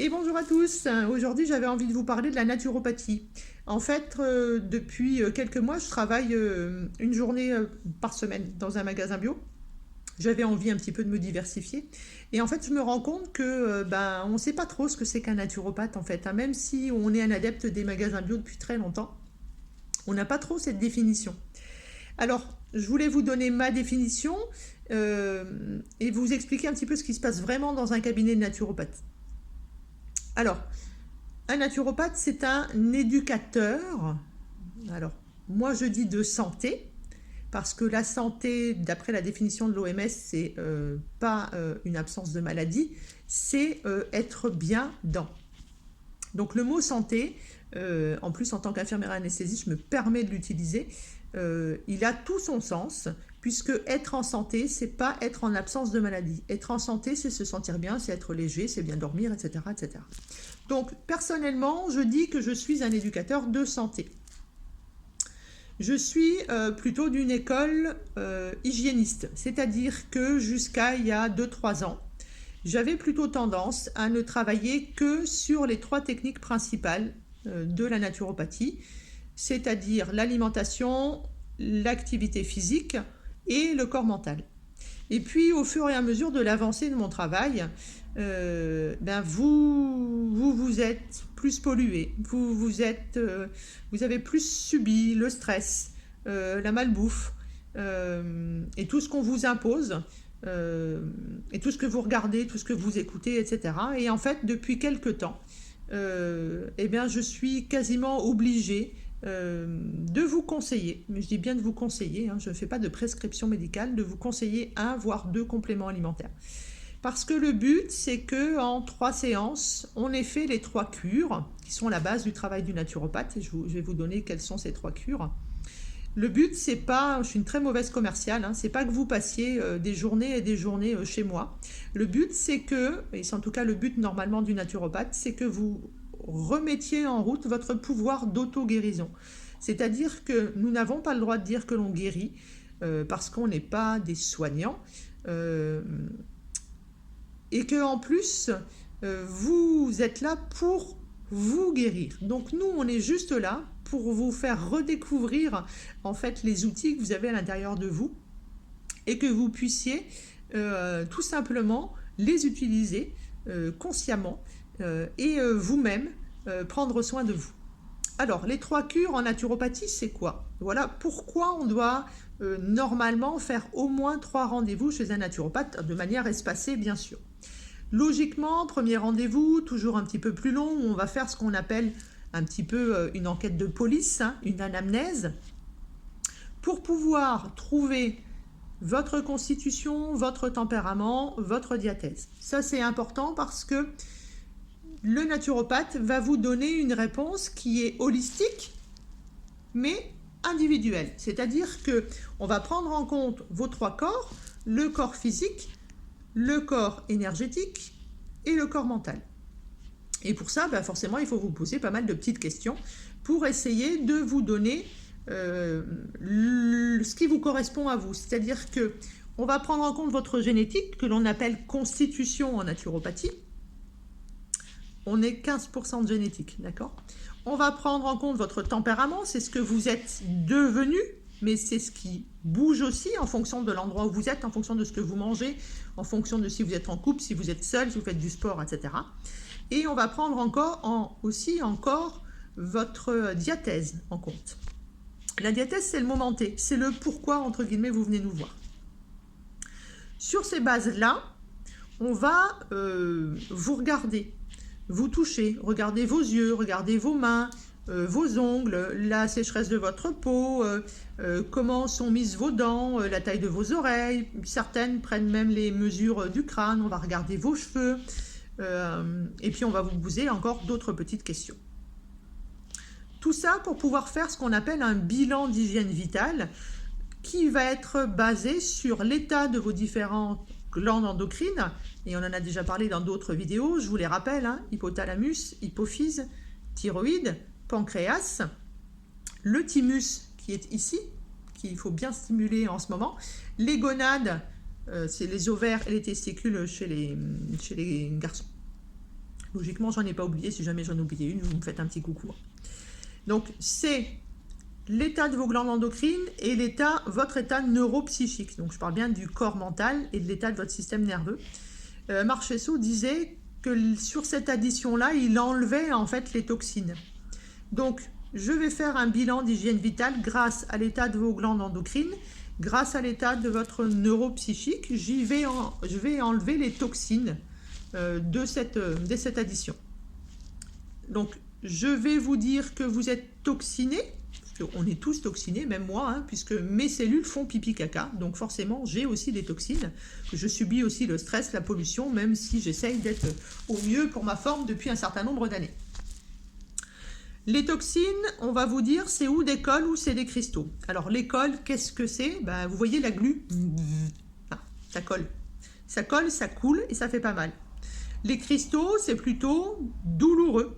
Et bonjour à tous. Aujourd'hui, j'avais envie de vous parler de la naturopathie. En fait, depuis quelques mois, je travaille une journée par semaine dans un magasin bio. J'avais envie un petit peu de me diversifier. Et en fait, je me rends compte que on ne sait pas trop ce que c'est qu'un naturopathe en fait, hein. Même si on est un adepte des magasins bio depuis très longtemps, on n'a pas trop cette définition. Alors, je voulais vous donner ma définition et vous expliquer un petit peu ce qui se passe vraiment dans un cabinet de naturopathe. Alors, un naturopathe, c'est un éducateur. Alors, moi, je dis de santé, parce que la santé, d'après la définition de l'OMS, c'est pas une absence de maladie, c'est être bien dans. Donc, le mot santé, en plus, en tant qu'infirmière anesthésiste, je me permets de l'utiliser. Il a tout son sens, puisque être en santé, c'est pas être en absence de maladie. Être en santé, c'est se sentir bien, c'est être léger, c'est bien dormir, etc., etc. Donc, personnellement, je dis que je suis un éducateur de santé. Je suis plutôt d'une école hygiéniste, c'est-à-dire que jusqu'à il y a 2-3 ans, j'avais plutôt tendance à ne travailler que sur les 3 techniques principales de la naturopathie, c'est-à-dire l'alimentation, l'activité physique et le corps mental. Et puis, au fur et à mesure de l'avancée de mon travail, vous êtes plus pollué, vous avez plus subi le stress, la malbouffe, et tout ce qu'on vous impose, et tout ce que vous regardez, tout ce que vous écoutez, etc. Et en fait, depuis quelques temps, je suis quasiment obligée de vous conseiller, mais je dis bien de vous conseiller, hein, je ne fais pas de prescription médicale, de vous conseiller 1 voire 2 compléments alimentaires. Parce que le but, c'est que en 3 séances, on ait fait les 3 cures, qui sont la base du travail du naturopathe, et je vais vous donner quelles sont ces 3 cures. Le but, c'est pas, je suis une très mauvaise commerciale, hein, c'est pas que vous passiez des journées et des journées chez moi. Le but, c'est que, et c'est en tout cas le but normalement du naturopathe, c'est que vous remettiez en route votre pouvoir d'auto-guérison. C'est-à-dire que nous n'avons pas le droit de dire que l'on guérit parce qu'on n'est pas des soignants et que en plus vous êtes là pour vous guérir. Donc nous, on est juste là pour vous faire redécouvrir en fait les outils que vous avez à l'intérieur de vous et que vous puissiez tout simplement les utiliser consciemment et vous-même prendre soin de vous. Alors, les 3 cures en naturopathie, c'est quoi? Voilà pourquoi on doit normalement faire au moins 3 rendez-vous chez un naturopathe, de manière espacée, bien sûr. Logiquement, premier rendez-vous, toujours un petit peu plus long, où on va faire ce qu'on appelle un petit peu une enquête de police, hein, une anamnèse, pour pouvoir trouver votre constitution, votre tempérament, votre diathèse. Ça, c'est important parce que le naturopathe va vous donner une réponse qui est holistique, mais individuelle. C'est-à-dire qu'on va prendre en compte vos 3 corps, le corps physique, le corps énergétique et le corps mental. Et pour ça, forcément, il faut vous poser pas mal de petites questions pour essayer de vous donner ce qui vous correspond à vous. C'est-à-dire qu'on va prendre en compte votre génétique, que l'on appelle constitution en naturopathie. On est 15% de génétique, d'accord? On va prendre en compte votre tempérament, c'est ce que vous êtes devenu, mais c'est ce qui bouge aussi en fonction de l'endroit où vous êtes, en fonction de ce que vous mangez, en fonction de si vous êtes en couple, si vous êtes seul, si vous faites du sport, etc. Et on va prendre aussi encore votre diathèse en compte. La diathèse, c'est le moment T, c'est le pourquoi, entre guillemets, vous venez nous voir. Sur ces bases-là, on va vous regarder, vous toucher, regardez vos yeux, regardez vos mains, vos ongles, la sécheresse de votre peau, comment sont mises vos dents, la taille de vos oreilles. Certaines prennent même les mesures du crâne, on va regarder vos cheveux, et puis on va vous poser encore d'autres petites questions. Tout ça pour pouvoir faire ce qu'on appelle un bilan d'hygiène vitale qui va être basé sur l'état de vos différentes glandes endocrines, et on en a déjà parlé dans d'autres vidéos, je vous les rappelle, hein, hypothalamus, hypophyse, thyroïde, pancréas, le thymus qui est ici, qu'il faut bien stimuler en ce moment, les gonades, c'est les ovaires et les testicules chez les garçons. Logiquement, j'en ai pas oublié. Si jamais j'en ai oublié une, vous me faites un petit coucou. Donc, c'est l'état de vos glandes endocrines et votre état neuropsychique. Donc, je parle bien du corps mental et de l'état de votre système nerveux. Marchesso disait que sur cette addition-là, il enlevait en fait les toxines. Donc, je vais faire un bilan d'hygiène vitale grâce à l'état de vos glandes endocrines, grâce à l'état de votre neuropsychique. Je vais enlever les toxines de cette addition. Donc, je vais vous dire que vous êtes toxiné, parce qu'on est tous toxinés, même moi, hein, puisque mes cellules font pipi caca, donc forcément j'ai aussi des toxines, que je subis aussi le stress, la pollution, même si j'essaye d'être au mieux pour ma forme depuis un certain nombre d'années. Les toxines, on va vous dire, c'est ou des cols ou c'est des cristaux. Alors les cols, qu'est-ce que c'est? Vous voyez la glu, ça colle. Ça colle, ça coule et ça fait pas mal. Les cristaux, c'est plutôt douloureux.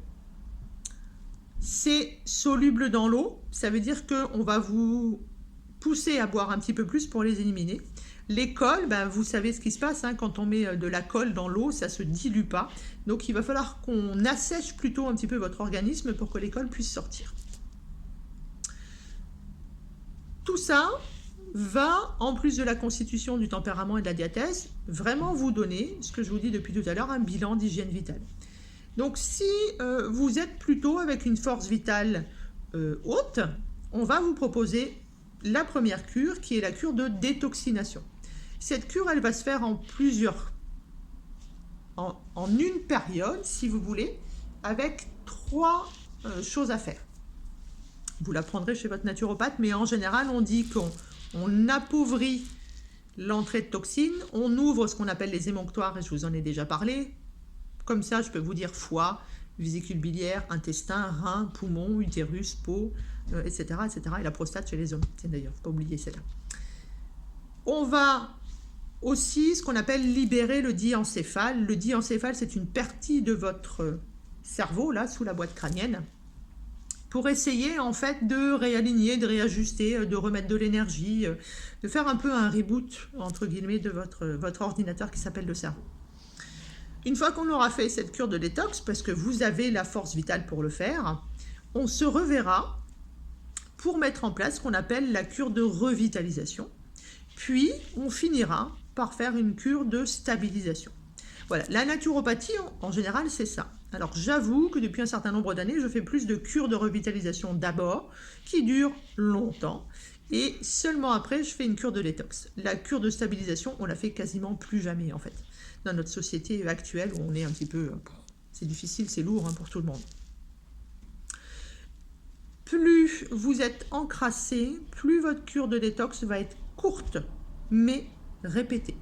C'est soluble dans l'eau, ça veut dire qu'on va vous pousser à boire un petit peu plus pour les éliminer. Les cols, vous savez ce qui se passe, hein, quand on met de la colle dans l'eau, ça ne se dilue pas. Donc il va falloir qu'on assèche plutôt un petit peu votre organisme pour que les cols puissent sortir. Tout ça va, en plus de la constitution, du tempérament et de la diathèse, vraiment vous donner, ce que je vous dis depuis tout à l'heure, un bilan d'hygiène vitale. Donc si vous êtes plutôt avec une force vitale haute, on va vous proposer la première cure qui est la cure de détoxination. Cette cure, elle va se faire en une période, si vous voulez, avec 3 choses à faire. Vous l'apprendrez chez votre naturopathe, mais en général, on dit qu'on appauvrit l'entrée de toxines, on ouvre ce qu'on appelle les émonctoires, et je vous en ai déjà parlé. Comme ça, je peux vous dire foie, vésicule biliaire, intestin, rein, poumon, utérus, peau, etc., etc. Et la prostate chez les hommes. Tiens d'ailleurs, faut pas oublier celle-là. On va aussi ce qu'on appelle libérer le diencéphale. Le diencéphale, c'est une partie de votre cerveau, là, sous la boîte crânienne, pour essayer en fait de réaligner, de réajuster, de remettre de l'énergie, de faire un peu un reboot, entre guillemets, de votre ordinateur qui s'appelle le cerveau. Une fois qu'on aura fait cette cure de détox, parce que vous avez la force vitale pour le faire, on se reverra pour mettre en place ce qu'on appelle la cure de revitalisation. Puis, on finira par faire une cure de stabilisation. Voilà, la naturopathie, en général, c'est ça. Alors, j'avoue que depuis un certain nombre d'années, je fais plus de cures de revitalisation d'abord, qui durent longtemps, et seulement après, je fais une cure de détox. La cure de stabilisation, on la fait quasiment plus jamais, en fait. Dans notre société actuelle, où on est un petit peu... c'est difficile, c'est lourd pour tout le monde. Plus vous êtes encrassé, plus votre cure de détox va être courte, mais répétée.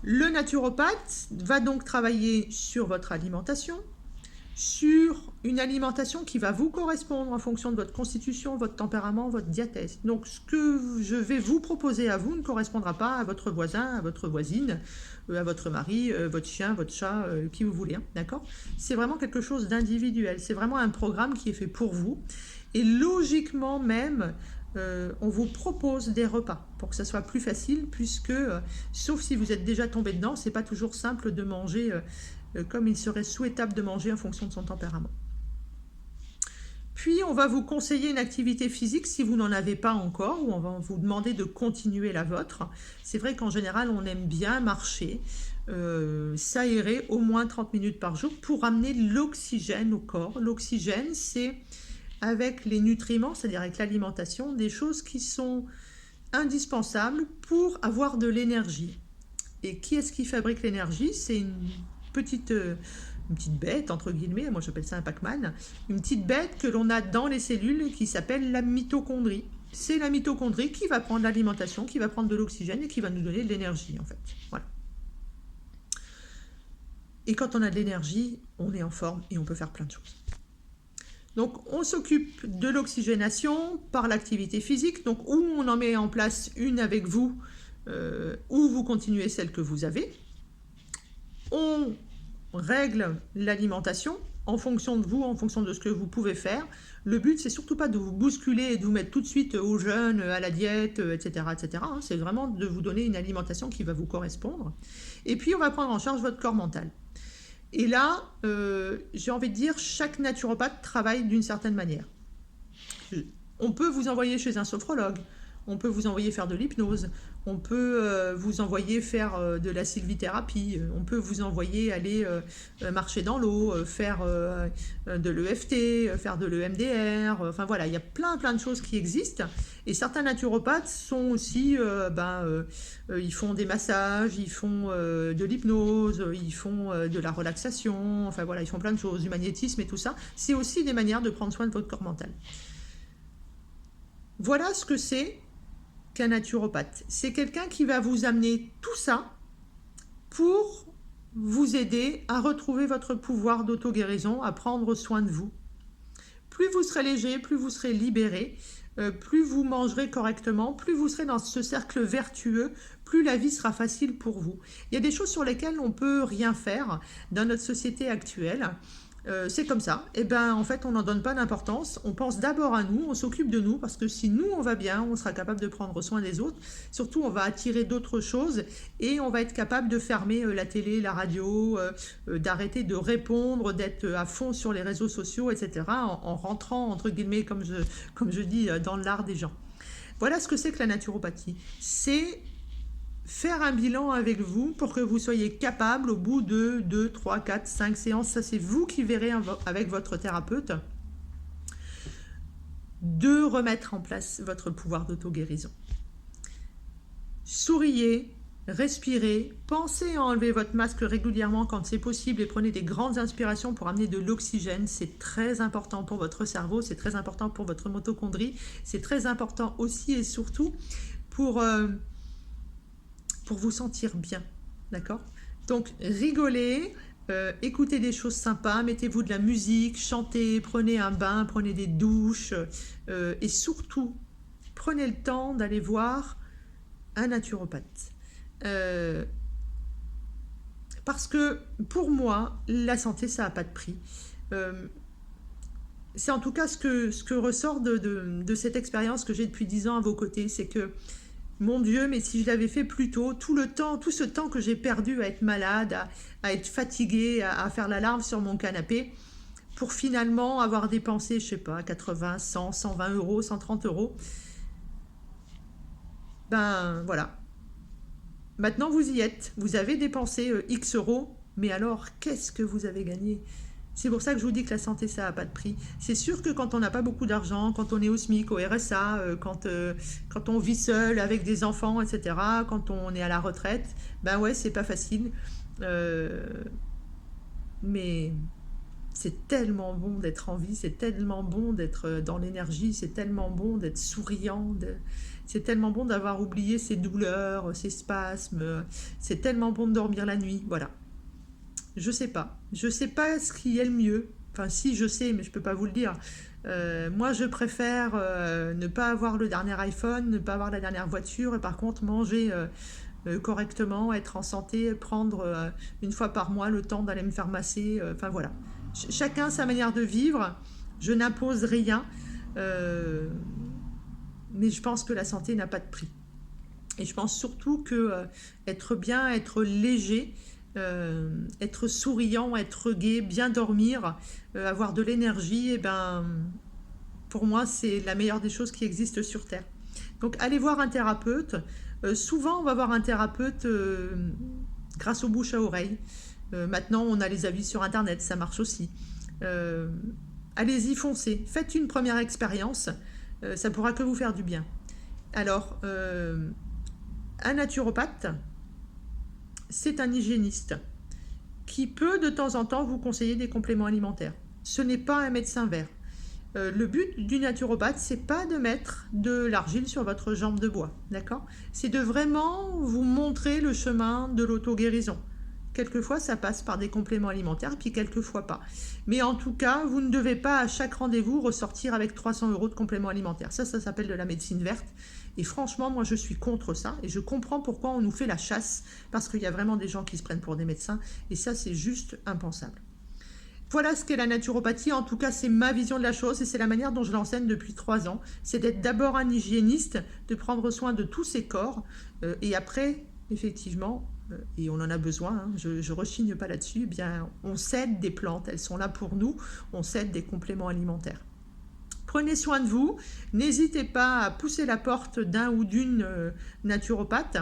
Le naturopathe va donc travailler sur votre alimentation, sur une alimentation qui va vous correspondre en fonction de votre constitution, votre tempérament, votre diathèse. Donc ce que je vais vous proposer à vous ne correspondra pas à votre voisin, à votre voisine, à votre mari, votre chien, votre chat, qui vous voulez, d'accord? C'est vraiment quelque chose d'individuel, c'est vraiment un programme qui est fait pour vous. Et logiquement même, on vous propose des repas pour que ça soit plus facile, puisque, sauf si vous êtes déjà tombé dedans, c'est pas toujours simple de manger comme il serait souhaitable de manger en fonction de son tempérament. Puis, on va vous conseiller une activité physique si vous n'en avez pas encore, ou on va vous demander de continuer la vôtre. C'est vrai qu'en général, on aime bien marcher, s'aérer au moins 30 minutes par jour pour amener l'oxygène au corps. L'oxygène, c'est avec les nutriments, c'est-à-dire avec l'alimentation, des choses qui sont indispensables pour avoir de l'énergie. Et qui est-ce qui fabrique l'énergie? C'est une petite bête, entre guillemets, moi j'appelle ça un Pac-Man, une petite bête que l'on a dans les cellules qui s'appelle la mitochondrie. C'est la mitochondrie qui va prendre l'alimentation, qui va prendre de l'oxygène et qui va nous donner de l'énergie, en fait. Voilà. Et quand on a de l'énergie, on est en forme et on peut faire plein de choses. Donc, on s'occupe de l'oxygénation par l'activité physique, donc où on en met en place une avec vous, ou vous continuez celle que vous avez. On règle l'alimentation en fonction de vous, en fonction de ce que vous pouvez faire. Le but, c'est surtout pas de vous bousculer et de vous mettre tout de suite au jeûne, à la diète, etc., etc., hein. C'est vraiment de vous donner une alimentation qui va vous correspondre. Et puis, on va prendre en charge votre corps mental. Et là, j'ai envie de dire, chaque naturopathe travaille d'une certaine manière. On peut vous envoyer chez un sophrologue, on peut vous envoyer faire de l'hypnose, on peut vous envoyer faire de la sylvithérapie, on peut vous envoyer aller marcher dans l'eau, faire de l'EFT, faire de l'EMDR, enfin voilà, il y a plein de choses qui existent. Et certains naturopathes sont aussi, ils font des massages, ils font de l'hypnose, ils font de la relaxation, enfin voilà, ils font plein de choses, du magnétisme et tout ça. C'est aussi des manières de prendre soin de votre corps mental. Voilà ce que c'est qu'un naturopathe. C'est quelqu'un qui va vous amener tout ça pour vous aider à retrouver votre pouvoir d'auto-guérison, à prendre soin de vous. Plus vous serez léger, plus vous serez libéré, plus vous mangerez correctement, plus vous serez dans ce cercle vertueux, plus la vie sera facile pour vous. Il y a des choses sur lesquelles on ne peut rien faire dans notre société actuelle. C'est comme ça. Et ben, en fait, on n'en donne pas d'importance. On pense d'abord à nous, on s'occupe de nous, parce que si nous, on va bien, on sera capable de prendre soin des autres. Surtout, on va attirer d'autres choses et on va être capable de fermer la télé, la radio, d'arrêter de répondre, d'être à fond sur les réseaux sociaux, etc., en rentrant, entre guillemets, comme je dis, dans l'art des gens. Voilà ce que c'est que la naturopathie. C'est faire un bilan avec vous pour que vous soyez capable au bout de 2, 3, 4, 5 séances, ça c'est vous qui verrez avec votre thérapeute, de remettre en place votre pouvoir d'auto-guérison. Souriez, respirez, pensez à enlever votre masque régulièrement quand c'est possible et prenez des grandes inspirations pour amener de l'oxygène. C'est très important pour votre cerveau, c'est très important pour votre mitochondrie, c'est très important aussi et surtout pour vous sentir bien, d'accord? Donc rigolez, écoutez des choses sympas, mettez-vous de la musique, chantez, prenez un bain, prenez des douches, et surtout, prenez le temps d'aller voir un naturopathe. Parce que pour moi, la santé, ça n'a pas de prix. C'est en tout cas ce que ressort de cette expérience que j'ai depuis 10 ans à vos côtés, c'est que mon Dieu, mais si je l'avais fait plus tôt, tout ce temps que j'ai perdu à être malade, à être fatiguée, à faire l'alarme sur mon canapé, pour finalement avoir dépensé, je sais pas, 80, 100, 120 euros, 130 euros, ben voilà. Maintenant, vous y êtes. Vous avez dépensé X euros, mais alors, qu'est-ce que vous avez gagné? C'est pour ça que je vous dis que la santé, ça n'a pas de prix. C'est sûr que quand on n'a pas beaucoup d'argent, quand on est au SMIC, au RSA, quand on vit seul avec des enfants, etc., quand on est à la retraite, ben ouais, c'est pas facile. Euh, mais c'est tellement bon d'être en vie, c'est tellement bon d'être dans l'énergie, c'est tellement bon d'être souriant, c'est tellement bon d'avoir oublié ses douleurs, ses spasmes, c'est tellement bon de dormir la nuit, voilà. Je sais pas ce qui est le mieux. Enfin, si, je sais, mais je peux pas vous le dire. Moi, je préfère ne pas avoir le dernier iPhone, ne pas avoir la dernière voiture, et par contre manger correctement, être en santé, prendre une fois par mois le temps d'aller me faire masser. Enfin voilà. Chacun sa manière de vivre. Je n'impose rien, euh, mais je pense que la santé n'a pas de prix. Et je pense surtout que être bien, être léger, être souriant, être gai, bien dormir, avoir de l'énergie, et ben, pour moi, c'est la meilleure des choses qui existent sur Terre. Donc, allez voir un thérapeute. Souvent, on va voir un thérapeute grâce aux bouche à oreille. Maintenant, on a les avis sur Internet, ça marche aussi. Euh, Allez-y, foncez. Faites une première expérience. Ça pourra que vous faire du bien. Alors, un naturopathe, c'est un hygiéniste qui peut de temps en temps vous conseiller des compléments alimentaires. Ce n'est pas un médecin vert. Le but du naturopathe, c'est pas de mettre de l'argile sur votre jambe de bois, d'accord? C'est de vraiment vous montrer le chemin de l'auto-guérison. Quelquefois, ça passe par des compléments alimentaires, puis quelquefois pas. Mais en tout cas, vous ne devez pas à chaque rendez-vous ressortir avec 300 euros de compléments alimentaires. Ça s'appelle de la médecine verte. Et franchement, moi, je suis contre ça. Et je comprends pourquoi on nous fait la chasse. Parce qu'il y a vraiment des gens qui se prennent pour des médecins. Et ça, c'est juste impensable. Voilà ce qu'est la naturopathie. En tout cas, c'est ma vision de la chose et c'est la manière dont je l'enseigne depuis 3 ans. C'est d'être d'abord un hygiéniste, de prendre soin de tous ses corps et après, effectivement, et on en a besoin, hein, je ne rechigne pas là-dessus, eh bien, on s'aide des plantes, elles sont là pour nous, on s'aide des compléments alimentaires. Prenez soin de vous, n'hésitez pas à pousser la porte d'un ou d'une naturopathe.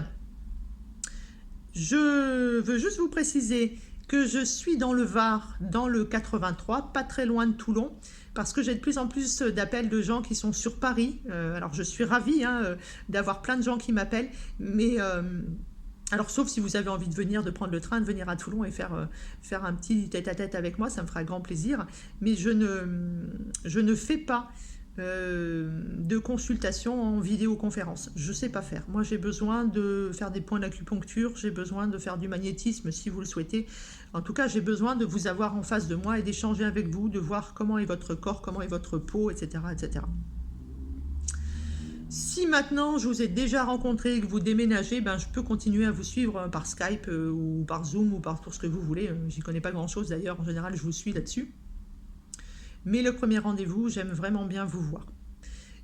Je veux juste vous préciser que je suis dans le Var, dans le 83, pas très loin de Toulon, parce que j'ai de plus en plus d'appels de gens qui sont sur Paris. Alors je suis ravie hein, d'avoir plein de gens qui m'appellent, mais alors sauf si vous avez envie de venir, de prendre le train, de venir à Toulon et faire un petit tête-à-tête avec moi, ça me fera grand plaisir. Mais je ne fais pas de consultation en vidéoconférence. Je ne sais pas faire. Moi, j'ai besoin de faire des points d'acupuncture, j'ai besoin de faire du magnétisme si vous le souhaitez. En tout cas, j'ai besoin de vous avoir en face de moi et d'échanger avec vous, de voir comment est votre corps, comment est votre peau, etc., etc. Si maintenant je vous ai déjà rencontré et que vous déménagez, ben, je peux continuer à vous suivre par Skype ou par Zoom ou par tout ce que vous voulez. J'y connais pas grand-chose d'ailleurs, en général je vous suis là-dessus. Mais le premier rendez-vous, j'aime vraiment bien vous voir.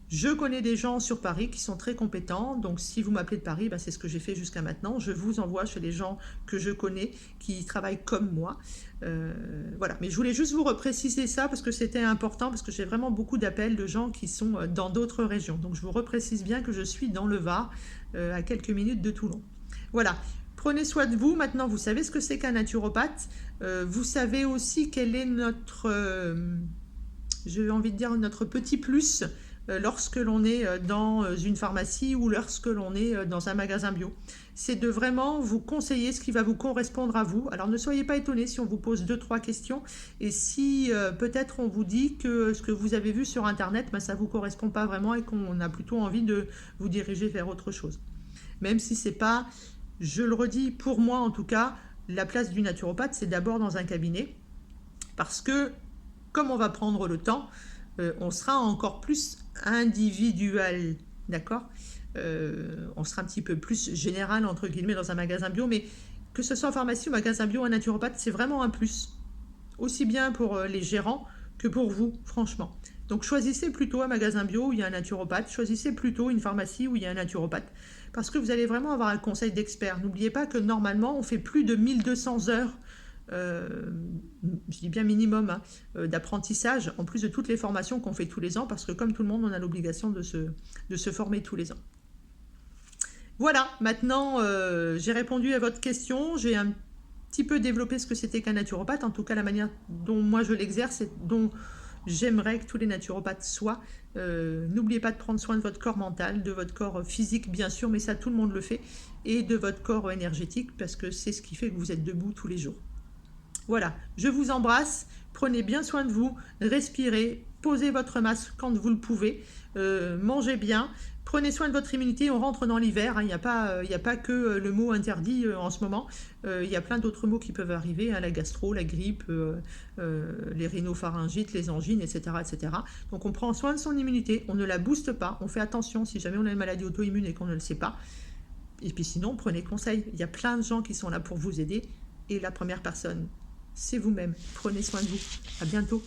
Je connais des gens sur Paris qui sont très compétents, donc si vous m'appelez de Paris, bah c'est ce que j'ai fait jusqu'à maintenant. Je vous envoie chez les gens que je connais, qui travaillent comme moi. Voilà, mais je voulais juste vous repréciser ça parce que c'était important, parce que j'ai vraiment beaucoup d'appels de gens qui sont dans d'autres régions. Donc je vous reprécise bien que je suis dans le Var, à quelques minutes de Toulon. Voilà, prenez soin de vous. Maintenant, vous savez ce que c'est qu'un naturopathe. Vous savez aussi quel est notre, j'ai envie de dire, notre petit plus lorsque l'on est dans une pharmacie ou lorsque l'on est dans un magasin bio. C'est de vraiment vous conseiller ce qui va vous correspondre à vous. Alors ne soyez pas étonnés si on vous pose 2-3 questions et si peut-être on vous dit que ce que vous avez vu sur internet, ben, ça ne vous correspond pas vraiment et qu'on a plutôt envie de vous diriger vers autre chose. Même si c'est pas, je le redis, pour moi en tout cas, la place du naturopathe, c'est d'abord dans un cabinet parce que comme on va prendre le temps, on sera encore plus individuel, d'accord on sera un petit peu plus général, entre guillemets, dans un magasin bio, mais que ce soit en pharmacie ou magasin bio, un naturopathe, c'est vraiment un plus. Aussi bien pour les gérants que pour vous, franchement. Donc choisissez plutôt un magasin bio où il y a un naturopathe, choisissez plutôt une pharmacie où il y a un naturopathe, parce que vous allez vraiment avoir un conseil d'expert. N'oubliez pas que normalement, on fait plus de 1200 heures je dis bien minimum hein, d'apprentissage, en plus de toutes les formations qu'on fait tous les ans, parce que comme tout le monde, on a l'obligation de se former tous les ans. Voilà, maintenant j'ai répondu à votre question, j'ai un petit peu développé ce que c'était qu'un naturopathe, en tout cas la manière dont moi je l'exerce et dont j'aimerais que tous les naturopathes soient. N'oubliez pas de prendre soin de votre corps mental, de votre corps physique bien sûr, mais ça tout le monde le fait, et de votre corps énergétique, parce que c'est ce qui fait que vous êtes debout tous les jours. Voilà, je vous embrasse, prenez bien soin de vous, respirez, posez votre masque quand vous le pouvez, mangez bien, prenez soin de votre immunité, on rentre dans l'hiver, hein, il n'y a pas que le mot interdit en ce moment, il y a plein d'autres mots qui peuvent arriver, hein, la gastro, la grippe, les rhinopharyngites, les angines, etc., etc. Donc on prend soin de son immunité, on ne la booste pas, on fait attention si jamais on a une maladie auto-immune et qu'on ne le sait pas, et puis sinon prenez conseil, il y a plein de gens qui sont là pour vous aider, et la première personne, c'est vous-même. Prenez soin de vous. À bientôt.